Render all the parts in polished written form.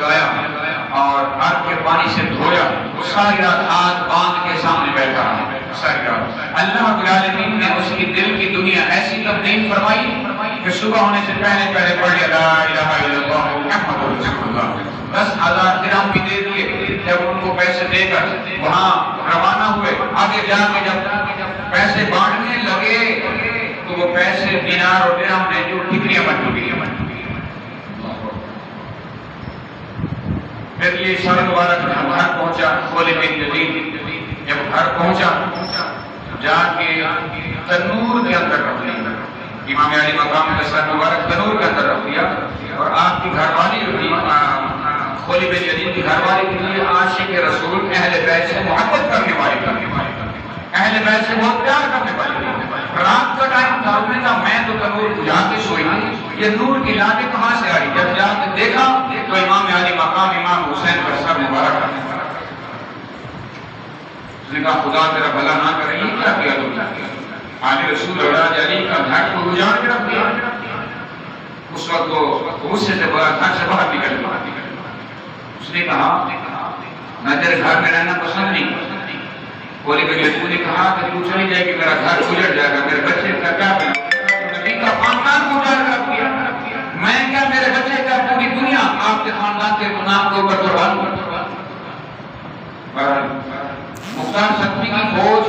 لگایا اور آگ کے پانی سے دھویا، وہ ساری رات ہاتھ باندھ کے سامنے بیٹھا رہا ساری رات۔ اللہ رب العالمین نے اس کی دل کی دنیا ایسی تبدیل فرمائی کہ صبح ہونے سے پہلے پڑھ لیا لا الہ الا اللہ محمد رسول اللہ، 10,000 درہم بھی دے دیے۔ جب ان کو پیسے دے کر وہاں روانہ ہوئے، آگے جا کے جب پیسے بانٹنے لگے تو وہ پیسے دینار اور درہم نے جو ٹکریاں بن چکی۔ پھر یہ شہر مبارک گھر پہنچا، خالد بن یزید جب گھر پہنچا جا کے تنور کے اندر رکھ دیا، امام علی مقام کا سر مبارک تنور کے اندر رکھ دیا، اور آپ کی گھر والی جو تھی خالد بن یزید کی گھر والی کے لیے عاشق رسول اہل بیت سے محبت کرنے والی، اہل بیت سے بہت پیار کرنے والی، رات کا ٹائم تھا، انہوں نے کہا میں تو تنور بجھا کے سوئی، یہ نور کی لاٹیں کہاں سے آئی؟ جب جا کے دیکھا تو امام علی مقام امام حسین کا سر مبارک ہے۔ اس نے کہا خدا تیرا بھلا نہ کرے، یہ کیا کیا تم نے؟ آل رسول اولاد علی کا گھر کو اجاڑ کے رکھ دیا۔ اس وقت وہ غصے سے گھر سے باہر نکل گیا۔ اس نے کہا میں تیرے گھر میں رہنا پسند نہیں کرتا۔ خالد بن یزید نے کہا کہ تو چلی جائے گی، میرا گھر اجڑ جائے گا، میرے بچے کا کیا بنے؟ نبی کا خاندان کو اجاڑ کر رکھ دیا، میں کیا میرے بچے کا پوری دنیا آپ کے خاندان کے نام کے اوپر قربان کروں؟ مختار سکتی کی فوج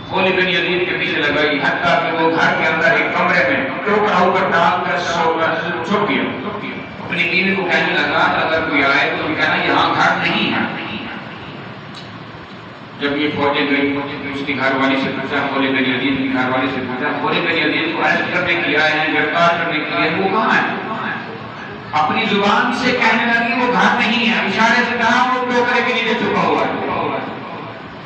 خالد بن یزید کے پیچھے لگائی، حتیٰ کہ وہ گھر کے اندر ایک کمرے میں ٹوکرا اوپر ڈال کر چھپ گیا۔ اپنی بیوی کو کہنے لگا اگر کوئی آئے تو کہنا یہاں گھر نہیں ہے۔ جب یہ فوجیں گئی اس کی گھر والی سے پوچھا، خالد بن یزید کی گھر والی سے پوچھا، خالد بن یزید کو اریسٹ کرنے کے لیے آئے ہیں، گرفتار کرنے کے لیے، وہ کہاں ہے؟ اپنی زبان سے کہنے لگی وہ گھر نہیں ہے، اشارے سے کہا وہ ٹوکرے کے نیچے چھپا ہوا ہے۔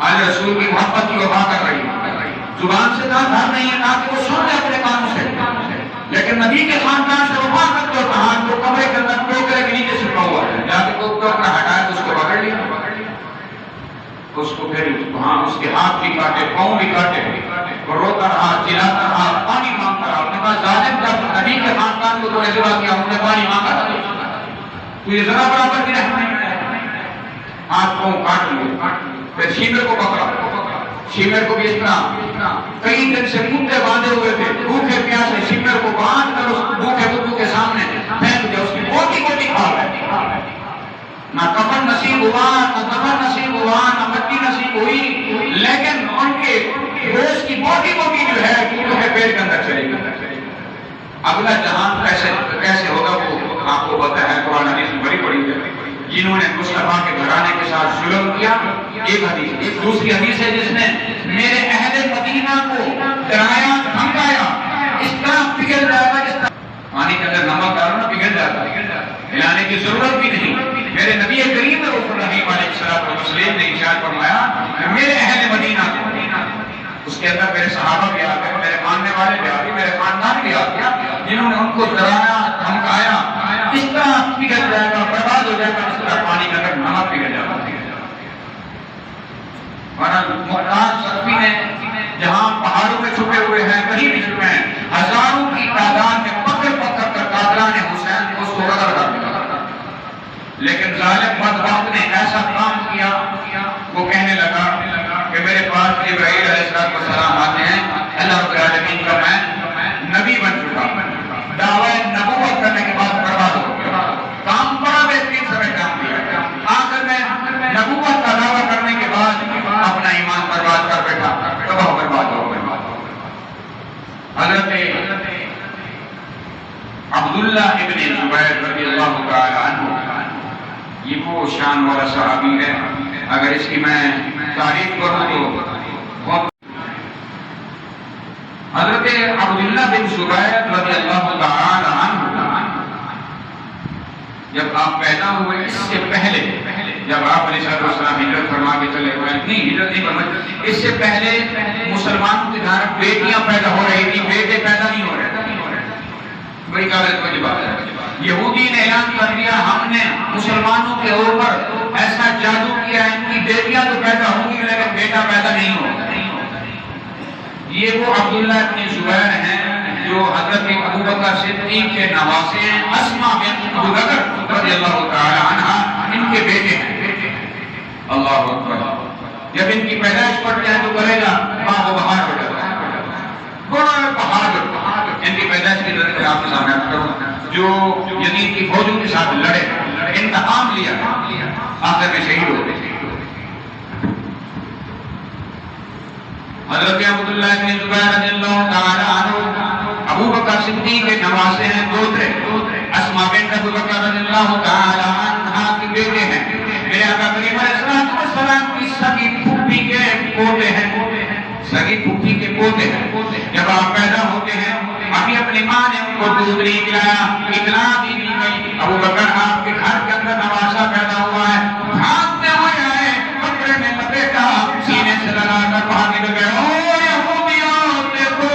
آل رسول کی محبت کی وفا کر رہی ہے، زبان سے کہا گھر نہیں ہے تاکہ وہ سن لے اپنے کانوں سے، لیکن نبی کے خاندان سے وفا کرتے ہو کہا جو کمرے کے اندر ٹوکرے کے نیچے چھپا ہوا ہے، جا کے کوئی ٹوکرا ہٹایا تو اس کو پکڑ لیا، اس کو پھر وہاں اس کے ہاتھ بھی کاٹے، پاؤں بھی کاٹے، وہ روتا رہا، چلاتا رہا، پانی مانگتا رہا۔ انہوں نے کہا ظالم جب نبی کے خاندان کو تو نے ذبح کیا، انہوں نے پانی مانگا تھا، تو یہ ذرا برابر بھی رحم نہیں ہے، ہاتھ پاؤں کاٹ لیے۔ پھر شیمر کو پکڑا، شیمر کو بھی اس طرح کئی دن سے کتے باندھے ہوئے تھے، بھوکے پیاسے، شیمر کو باندھ کر اس بھوکے بدو کے سامنے پھینک دیا، اس کی موٹی موٹی کھال ہے، نہ کفن نصیب ہوا، نہ دفن نصیب ہوا، نہ مٹی نصیب ہوئی، لیکن ان کے گوشت کی موٹی موٹی جو ہے وہ ہے پیٹ کے اندر چلے گی۔ اگلا جہان کیسے ہوگا وہ آپ کو پتہ ہے، قرآن حدیث میں بڑی بڑی ہے جنہوں نے مصطفیٰ کے گھرانے کے ساتھ ظلم کیا۔ ایک حدیث، دوسری حدیث ہے جس نے میرے اہل مدینہ کو ڈرایا، دھمکایا، اس طرح پگھل جائے گا جس طرح پانی کے اندر نمک ڈالو نا پگھل جاتا ہے، ملانے کی ضرورت بھی نہیں۔ میرے نبی کریم رسول رحیم علیہ السلام نے ارشاد فرمایا کہ میرے اہل مدینہ کو، اس کے اندر میرے صحابہ بھی آ گئے، میرے ماننے والے بھی آ گئے، میرے خاندان بھی آ گیا، جنہوں نے ان کو ڈرایا، دھمکایا، اس طرح پگھل جائے گا، برباد ہو جائے گا جس طرح پانی کے اندر نمک پگھل جاتا ہے۔ مختار سکتی نے جہاں پہاڑوں میں چھپے ہوئے ہیں، کہیں بھی چھپے ہیں، ہزاروں کی تعداد میں پکڑ پکڑ کر قاتلان حسین کو اس کو قتل کر دیا، لیکن ظالم بدبخت نے ایسا کام کیا، وہ کہنے لگا کہ میرے پاس جبرائیل علیہ السلام آتے ہیں، اللہ رب العالمین کا میں نبی بن چکا، دعوی نبوت کرنے کے بعد برباد ہو گیا، کام بڑا بہترین سمجھ کام کیا، آخر میں نبوت کا دعویٰ کرنے کے بعد اپنا ایمان برباد کر بیٹھا، تباہ برباد ہو گیا۔ حضرت عبداللہ ابن زبیر رضی اللہ تعالی عنہ، یہ وہ شان والا صحابی ہے، اگر اس کی میں تعریف کروں تو بہت۔ حضرت عبداللہ بن زبیر رضی اللہ تعالی عنہ جب آپ پیدا ہوئے، اس سے پہلے جب آپ علیہ السلام ہجرت فرما کے چلے ہوئے، نہیں ہجرت نہیں فرمائی، اس سے پہلے مسلمانوں کے گھر بیٹیاں پیدا ہو رہی تھی، بیٹے پیدا نہیں ہو رہے، بڑی قابل بات ہے۔ یہودی نے اعلان کر دیا ہم نے مسلمانوں کے اوپر ایسا جادو کیا ہے، ان کی بیٹیاں تو پیدا ہوں گی لیکن بیٹا پیدا نہیں ہوگا۔ یہ وہ عبداللہ ابن زبیر ہیں جو حضرت ابوبکر صدیق کے نواسے ہیں، اسماء بنت ابو بکر رضی رضی اللہ تعالی عنہ ان کے بیٹے ہیں. اللہ اکبر. جب ان کی پیدائش پڑتے ہیں تو کرے گا ماں کو بہار ہو جاتا ہے. بڑا بہادر. ان کی پیدائش کی طرح آپ کے سامنے کروں جو یزید کی فوجوں کے ساتھ لڑے, انتقام لیا, آخر میں شہید ہو گئے. حضرت عبداللہ بن زبیر رضی اللہ تعالی عنہ ابو بکر صدیق کے نواسے ہیں, دوترے. اسماء بنت ابو بکر رضی اللہ تعالی عنہا کے بیٹے ہیں. میرے آقا کریم علیہ السلام کی سگی پھوپھی کے پوتے ہیں. سگی پھوپھی کے پوتے ہیں. جب آپ پیدا ہوتے ہیں ابھی اپنی ماں نے ان کو دودھ نہیں پلایا, اطلاع بھی دی گئی ابو بکر آپ کے گھر کے اندر نواسا پیدا ہوا ہے. بھاگتے ہوئے آئے, پکڑے میں لپیٹا, سینے سے لگا کر باہر نکل گئے. او یہودیوں دیکھو,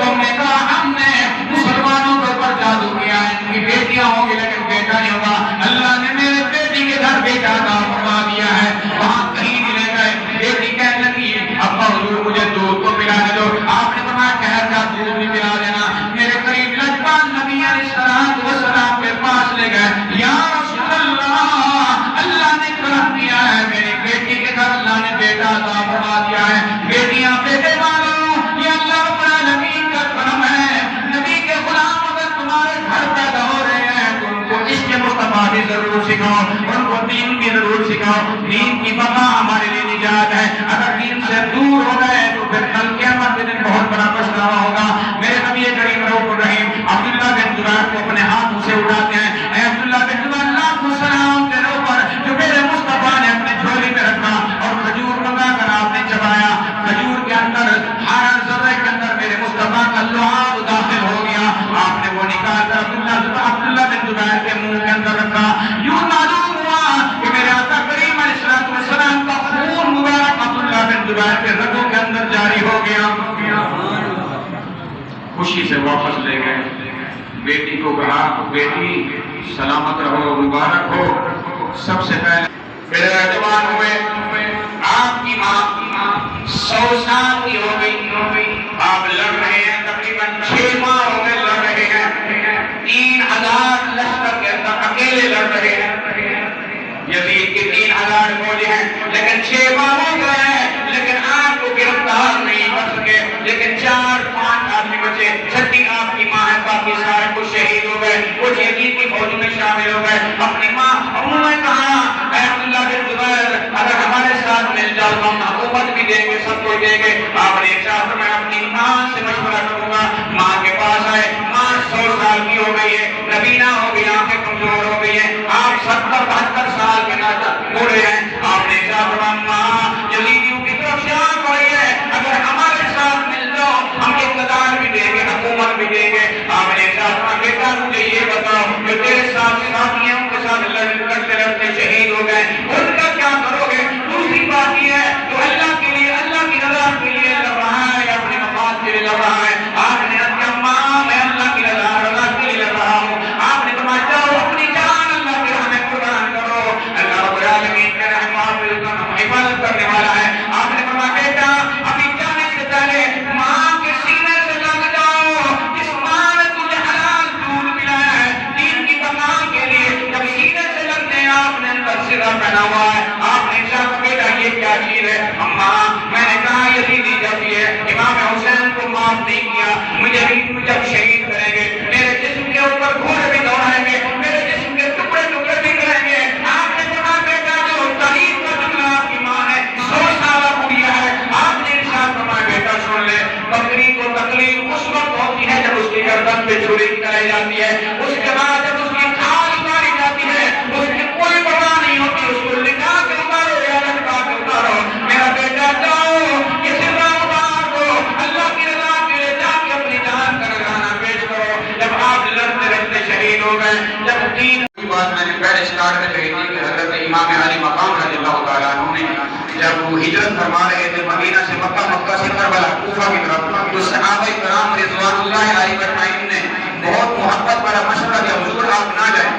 تم نے کہا ہم نے مسلمانوں کے اوپر جادو کیا ہے, ان کی بیٹیاں ہوں گی لیکن بیٹا نہیں ہوگا. اللہ نے میرے بیٹی کے گھر بیٹا عطا فرما دیا ہے. وہاں کہیں نہیں رہ گئے. بیٹی کہنے لگی ابا حضور مجھے دودھ کو پلانے دو. آپ نے فرمایا ٹھہر جا, دودھ بھی پلا دینا. میرے قریب لجپال نبی علیہ السلام کے پاس لے گئے. یا رسول اللہ, اللہ نے کرم کیا ہے, میری بیٹی کے گھر اللہ نے بیٹا عطا فرما دیا ہے. بیٹیاں بیٹے والوں, یہ اللہ رب العالمین کا کرم ہے. نبی کے غلام اگر تمہارے گھر پیدا ہو رہے ہیں تو ان کو عشق مصطفیٰ بھی ضرور سکھاؤ, ان کو دین بھی ضرور سکھاؤ. دین کی بقا ہمارے لیے نجات ہے. اگر دین سے دور ہو گئے تو پھر کل قیامت کے دن بہت بڑا پچھتاوا ہوگا. میرے نبی کریم رؤوف الرحیم عبداللہ بن زبیر کو اپنے ہاتھوں سے اٹھاتے ہیں. اے عبداللہ بن زبیر, لاکھوں سلام تیرے اوپر جو میرے مصطفیٰ نے اپنے جھولی میں رکھا اور کھجور منگا کر آپ نے چبایا. کھجور کے اندر ہر ذرے کے اندر میرے مصطفیٰ کا لعاب داخل ہو گیا. آپ نے وہ نکال کر عبداللہ بن زبیر کے منہ کے اندر رکھا. یوں معلوم ہوا کہ میرے آقا کریم علیہ السلام کا خون مبارک عبداللہ بن زبیر کے رگوں کے اندر جاری ہو گیا. خوشی سے واپس لے گئے. بیٹی کو کہا بیٹی سلامت رہو, مبارک ہو. سب سے پہلے پھر جوان ہوئے. آپ کی ماں 100 سال کی ہو گئی. آپ لڑ رہے ہیں, تقریباً 6 ماہ ہو گئے لڑ رہے ہیں. 3000 لشکر کے اندر اکیلے لڑ رہے ہیں. یزید کے 3000 فوج ہیں لیکن 6 ماہ ہو گئے ہیں لیکن آپ کو گرفتار نہیں کر سکے. لیکن 4-5 آدمی بچے. چھٹی آپ کی ماں ہے, باقی سارے کچھ شہید ہو گئے, کچھ یزید کی فوج میں شامل ہو گئے. اپنی ماں ابو نے کہا اے عبداللہ بن زبیر, اگر ہمارے ساتھ مل جاؤ تو ہم حکومت بھی دیں گے, سب کچھ دیں گے. آپ نے چاہا میں اپنی ماں سے مشورہ کروں گا. ماں کے پاس آئے. ماں 100 سال کی ہو گئی ہے, نبینا ہو گئی, آنکھیں کمزور ہو گئی ہیں. آپ 70-72 سال کے بوڑھے ہیں. آپ نے چاہا ماں یزیدیوں کی طرف سے آنکھ پڑی ہے, اگر ہمارے ساتھ مل جاؤ ہم اقتدار بھی دیں گے, حکومت بھی دیں گے. آپ نے کہا بیٹا مجھے یہ بتاؤ کہ تیرے ساتھ ساتھیوں کے ساتھ لڑتے لڑتے شہید ہو گئے, ان کا کیا کرو گے؟ دوسری بات یہ ہے تو اللہ کے لیے, اللہ کی رضا کے لیے لڑ رہا ہے یا اپنے مفاد کے لیے لڑ رہا ہے؟ آپ نے کہا ماں میں اللہ کی رضا کے لیے لڑ رہا ہوں. آپ نے فرمایا جاؤ اپنی جان اللہ کے راہ میں قربان کرو, اللہ رب العالمین کا حفاظت کرنے والا ہے. آپ نے فرمایا بیٹا ابھی جانے سے پہلے ماں کے سینے سے لگ جاؤ. جس ماں نے تجھے حلال دودھ پلایا ہے دین کی بقا کے لیے, جب سینے سے لگتے ہیں آپ نے اندر سرا پہنا ہوا ہے. آپ نے کہا بیٹا یہ کیا چیز ہے؟ اماں میں نے کہا یزیدی جب یہ امام حسین کو معاف نہیں کیا, مجھے بھی جب شہید کریں گے میرے جسم کے اوپر گھوڑے بھی دوڑائیں گے, میرے جسم کے ٹکڑے ٹکڑے بھی کریں گے. آپ نے کہا بیٹا جو تاریخ کا جملہ آپ کی ماں ہے 100 سالہ بڑھیا ہے. آپ نے ارشاد فرمایا بیٹا سن لے, بکری کو تکلیف اس وقت ہوتی ہے جب اس کی گردن پہ چھری نکالی جاتی ہے, اس کے بعد جب اس کی کھال اتاری جاتی ہے اس کی کوئی پرواہ نہیں ہوتی, اس کو لٹا کے اتارو یا لٹکا کے اتارو. میرا بیٹا جاؤ یہ سرا اتار دو, اللہ کی رضا کے لیے جا کے اپنی جان کا نذرانہ پیش کرو. جب آپ لڑتے لڑتے شہید ہو گئے, جب دین کی بات میں نے پہلے اسٹارٹ میں کہی تھی کہ حضرت امام علی مقام رضی اللہ تعالیٰ عنہ نے جب وہ ہجرت فرما رہے تھے مدینہ سے مکہ, مکہ سے کربلا کوفہ کی طرف, تو صحابہ کرام رضوان اللہ علیہ اجمعین نے بہت محبت والا مشورہ دیا, حضور آپ نہ جائیں.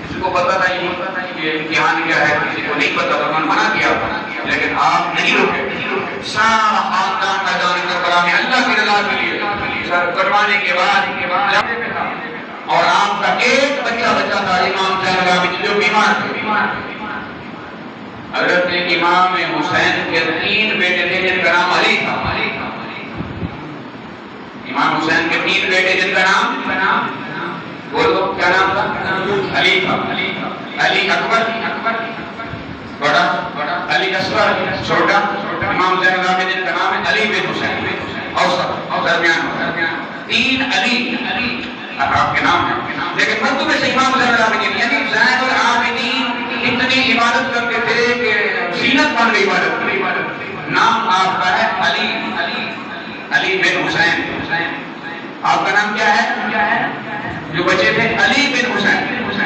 کسی کو پتا تھا یہ امتحان کیا ہے, کسی کو نہیں پتا تھا, منع کیا, لیکن آپ نہیں رکے. سارا خاندان میدان کربلا میں اللہ کی رضا کے لیے سر کروانے کے بعد اور آپ کا ایک بچہ تھا امام العابدین جو بیمار تھے. حضرت امام حسین کے 3 بیٹے تھے جن کا نام علی تھا. امام حسین کے 3 بیٹے جن کا نام بولو کیا نام تھا؟ علی تھا. علی اکبر بڑا، علی اصغر چھوٹا. امام زین العابدین کا نام ہے علی بن حسین اوسط درمیان. 3 علی آپ کے نام ہیں، لیکن مرتبے سے امام زین العابدین یعنی زین العابدین اتنی عبادت کرتے تھے کہ زینت بن گئی عبادت. نام آپ کا ہے علی بن حسین. آپ کا نام کیا ہے؟ جو بچے تھے علی بن حسین،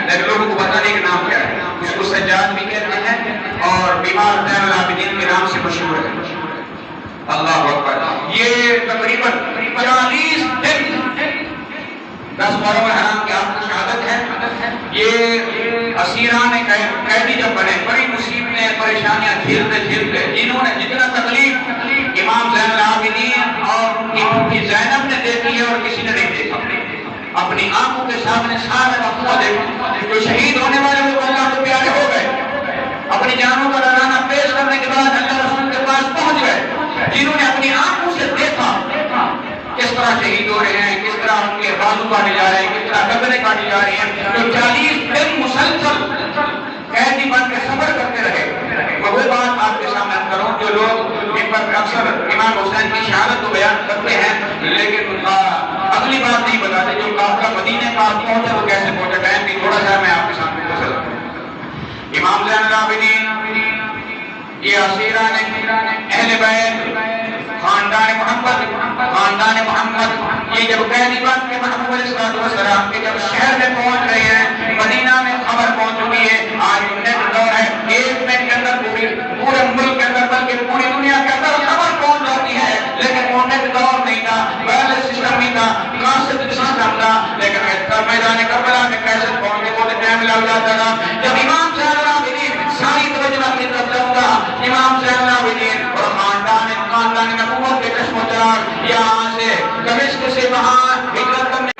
لیکن لوگوں کو پتہ نہیں کہ نام کیا ہے. اس کو سجاد بھی کہتے ہیں اور بیمار زین العابدین کے نام سے مشہور ہے. اللہ اکبر. یہ تقریباً 40 دن 10 محرم الحرام کی آپ کی شہادت ہے. یہ اسیران قیدی جب بنے بڑی مصیبتیں پریشانیاں جھیلتے انہوں نے جتنا تکلیف امام زین العابدین اور ان کی زینب نے دیکھی ہے اور کسی نے نہیں دیکھا. اپنی آنکھوں کے سامنے سارے مقبول دیکھا. جو شہید ہونے والے وہ اللہ کے پیارے ہو گئے. اپنی جانوں کا نذرانہ پیش کرنے کے بعد اللہ رسول کے پاس پہنچ گئے. جنہوں نے اپنی آنکھوں سے دیکھا کس طرح شہید ہو رہے ہیں، کس طرح ان کے بازو کاٹے جا رہے ہیں، کس طرح گردنیں کاٹی جا رہی ہیں، جو 40 دن مسلسل قیدی بن کے صبر کرتے رہے. میں وہی بات آپ کے سامنے کروں جو لوگ ان پر اکثر امام حسین کی شہادت کو بیان کرتے ہیں لیکن اگلی بات نہیں بتاتے. جو قافلہ مدینے کا پہنچا وہ کیسے پہنچا، ٹائم بھی تھوڑا سا میں آپ کے سامنے گزر. امام زین العابدین یہ اسیران اہل بیت خاندان محمد یہ جب قیدی بن کے محمد علیہ السلام کے جب شہر میں پہنچ رہے ہیں، مدینہ میں خبر پہنچ چکی ہے. آج نیٹ دور ہے، 1 منٹ کے اندر پورے ملک کے اندر بلکہ پوری دنیا کے اندر خبر پہنچ جاتی ہے. لیکن وہ نیٹ دور نہیں تھا، وائرلیس سسٹم نہیں تھا، کاسٹ سسٹم تھا. لیکن میدان کربلا میں کیسے پہنچنے کو ٹائم لگ جاتا تھا. جب امام زین العابدین ساری توجہ اپنی طرف لگتا امام زین العابدین اور خاندان نبوت کے چشم و چراغ یہاں سے دمشق سے وہاں ہجرت کرنے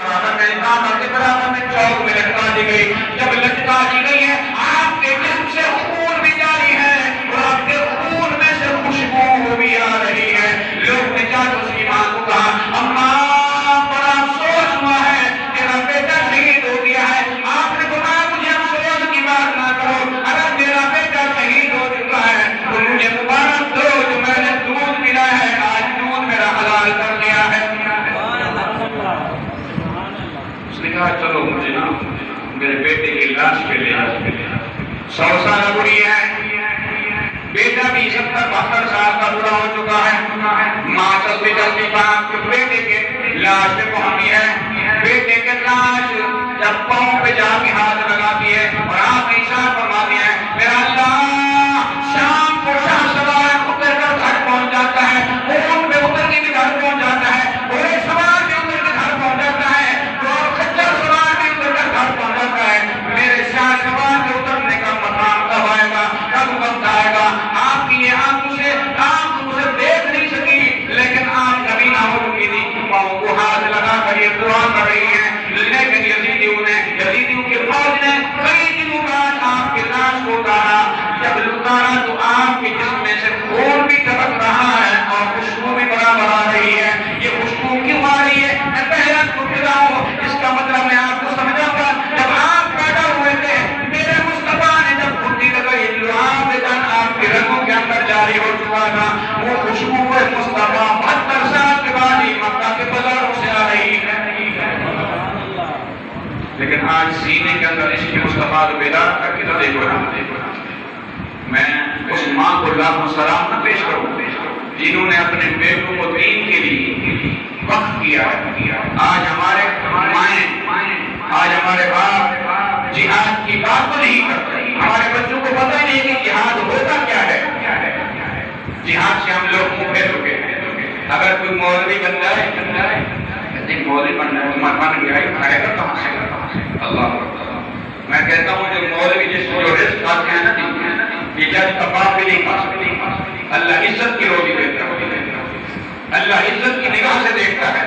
برابر میں چوک میں لٹکا دی گئی. جب لٹکا دی گئی ہے آپ کے جسم سے خون بھی جاری ہے اور آپ کے خون میں سے خوشبو بھی آ رہی ہے. لوگ نے جا کر اس کی ماں کو کہا اماں بڑا افسوس ہوا ہے تیرا بیٹا شہید ہو گیا ہے. آپ نے کہا مجھے افسوس کی بات نہ کرو، اگر میرا بیٹا شہید ہو چکا ہے تو مجھے مبارک دو جو میں نے دودھ ملا ہے آج دودھ میرا حلال کر دیا ہے. اس نے کہا چلو مجھے نا میرے بیٹے کی لاش کے لے 100 سال بڑی ہے، بیٹا بھی 70-72 سال کا بڑا ہو چکا ہے. ماں چلتی باپ کے بیٹے کے لاش پہ پہنچی ہے. بیٹے کے لاش جب پاؤں پہ جا کے ہاتھ لگاتی ہے اور آپ اشارہ فرماتی ہیں میرا اللہ شام کو شاہ سوار اتر کر گھر پہنچ جاتا ہے، اونٹ پہ اتر کے بھی گھر پہنچ جاتا ہے، گھوڑے سوار بھی اتر کے گھر پہنچ جاتا ہے، اور خچر سوار بھی اتر کر گھر پہنچ جاتا ہے. میرے شاہ سوار کے اترنے کا مقام کب آئے گا، کب وقت آئے گا؟ آپ کی یہ آنکھوں سے آپ مجھے دیکھ نہیں سکی لیکن آپ کبھی نہ ہو چکی تھی. پاؤں کو ہاتھ لگا کر یہ دعا کر رہی ہے. لیکن یزیدیوں کے فوج نے کئی دنوں بعد آپ کے لاش کو اتارا. جب اتارا تو آپ کے جسم میں سے خون بھی ٹپک رہا ہے اور خوشبو بھی برابر آ رہی ہے. یہ خوشبو کیوں آ رہی ہے میں پہلا ٹوٹا ہوں. اس کا مطلب میں آپ کو سمجھاؤں گا. جب آپ پیدا ہوئے تھے میرے مصطفیٰ نے جب پھٹی لگائی لعاب جان آپ کے رگوں کے اندر جاری ہو چکا تھا. وہ خوشبو مصطفیٰ 72 سال کے بعد ہی مکہ کے بازاروں سے آ رہی ہے. لیکن آج سینے کے اندر عشق مصطفیٰ کو بیدار کر کے تو دیکھو میں اس ماں کو لاکھوں سلام نہ پیش کروں جنہوں نے اپنے بیٹوں کو دین کے لیے وقف کیا. آج ہمارے مائیں آج ہمارے باپ جہاد کی بات تو نہیں کرتے. ہمارے بچوں کو پتہ نہیں کہ جہاد ہوتا کیا ہے. جہاد سے ہم لوگ منہ پھیر چکے ہیں. اگر کوئی مولوی بن جائے مولوی بن گیا کھائے گا کہاں سے؟ اللہ میں کہتا ہوں جو مولوی جس کو جو رزق کھاتے ہیں نا یہ جج کباب بھی نہیں کھا سکتے. اللہ عزت کی روزی دیتا ہے. اللہ عزت کی نگاہ سے دیکھتا ہے.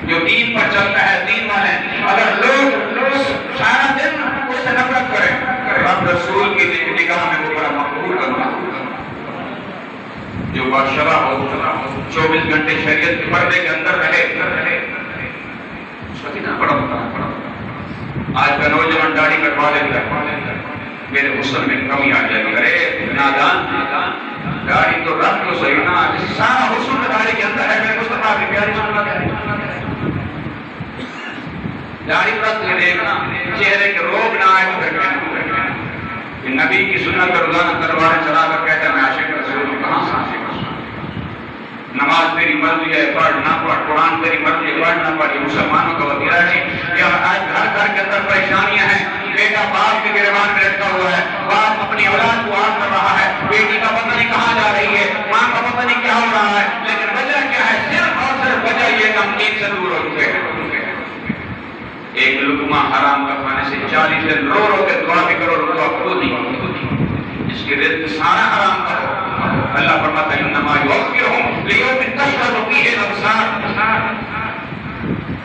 جو دین پر چلتا ہے دین والے اگر لوگ سارا دن اس سے شرع ہو، 24 گھنٹے شریعت کے پردے کے اندر رہے، اس کا کتنا بڑا ہوتا ہے۔ آج کا نوجوان داڑھی کٹوا لے گا، میرے غسل میں کمی آ جائے گی، ارے نادان داڑھی تو رکھ لو صحیح نا، سارا حسن داڑھی کے اندر ہے، میرے مصطفیٰ کی پیاری سنت ہے۔ داڑھی رکھ کے دیکھنا، چہرے کے روگ نہ آئے کہ نبی کی سنت پر روزانہ تلواریں چلا کر کہتا ہے میں عاشق رسول ہوں، کہاں سے عاشق رسول؟ نماز تیری مرضی ہے پڑھ نہ پڑھ، قرآن تیری مرضی ہے پڑھ نہ پڑھ، یہ مسلمانوں کا وطیرہ نہیں۔ یا آج گھر گھر کے اندر پریشانیاں ہیں، بیٹا باپ کے گریبان میں لٹکا ہوا ہے، باپ اپنی اولاد کو آگ کر رہا ہے، بیٹی کا پتہ نہیں کہاں جا رہی ہے، ماں کا پتہ نہیں کیا ہو رہا ہے، لیکن وجہ کیا ہے؟ صرف اور صرف وجہ یہ کہ ہم دین سے دور ہو چکے ہیں۔ ایک لقمہ حرام کا کھانے سے 40 دن رو رو کے دعا بھی کرو، دعا خود نہیں، جس کی رزق سارا حرام کا ہو۔ اللہ فرماتا ہے انما یوفیہم لیوم تشخص فیہ الابصار۔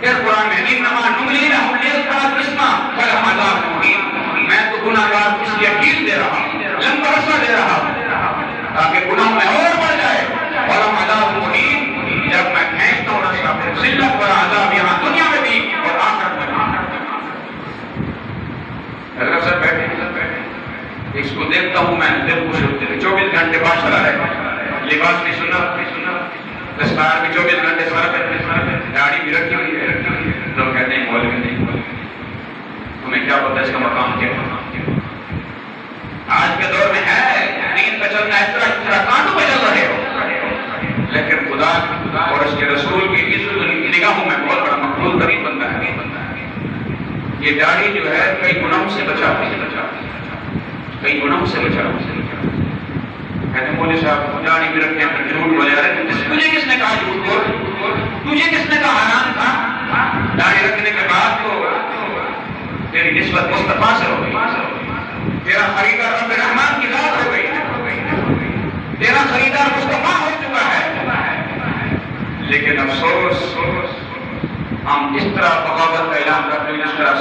پھر قرآن میں انما نملی لہم لیذکروا اسما ولہم عذاب مہین، میں تو گناہگار کو اس لیے ڈھیل دے رہا ہوں، لمبا عرصہ دے رہا ہوں تاکہ گناہ میں اور بڑھ جائے، ولہم عذاب مہین، جب میں پھینکتا ہوں رستہ پھر ذلت اور عذاب یہاں دنیا میں بھی اور آخرت میں بھی۔ حضرت صاحب بیٹھے اس کو دیکھتا ہوں میں دل خوش ہوتے ہیں، 24 گھنٹے بعد چلا رہے، لباس بھی سنا، دستار بھی 24 گھنٹے سر پہ، داڑھی بھی رکھی ہوئی ہے، لوگ کہتے ہیں مولوی نہیں، تمہیں کیا پتہ اس کا مقام کیا ہے؟ آج کے دور میں ہے دین کا چلنا اس طرح کانٹوں پہ چل رہے ہو، لیکن خدا اور اس کے رسول کی عزت نگاہوں میں بہت بڑا مقبول ترین بندہ ہے۔ یہ داڑھی جو ہے کئی گناہوں سے بچاتی ہے، کئی گناہوں سے بچاتی ہے۔ کہتے ہیں مولوی صاحب داڑھی بھی رکھتے ہیں جھوٹ بولے، ارے تجھے کس نے کہا جھوٹ بول؟ تجھے کس نے کہا حرام تھا؟ داڑھی رکھنے کے بعد تو تیری نسبت مصطفیٰ سے ہو گئی، تیرا خریدار رب رحمان کی ذات ہو گئی، تیرا خریدار مصطفیٰ ہو چکا ہے۔ لیکن افسوس ہم اس طرح بغاوت کا اعلان کرتے ہیں، اس طرح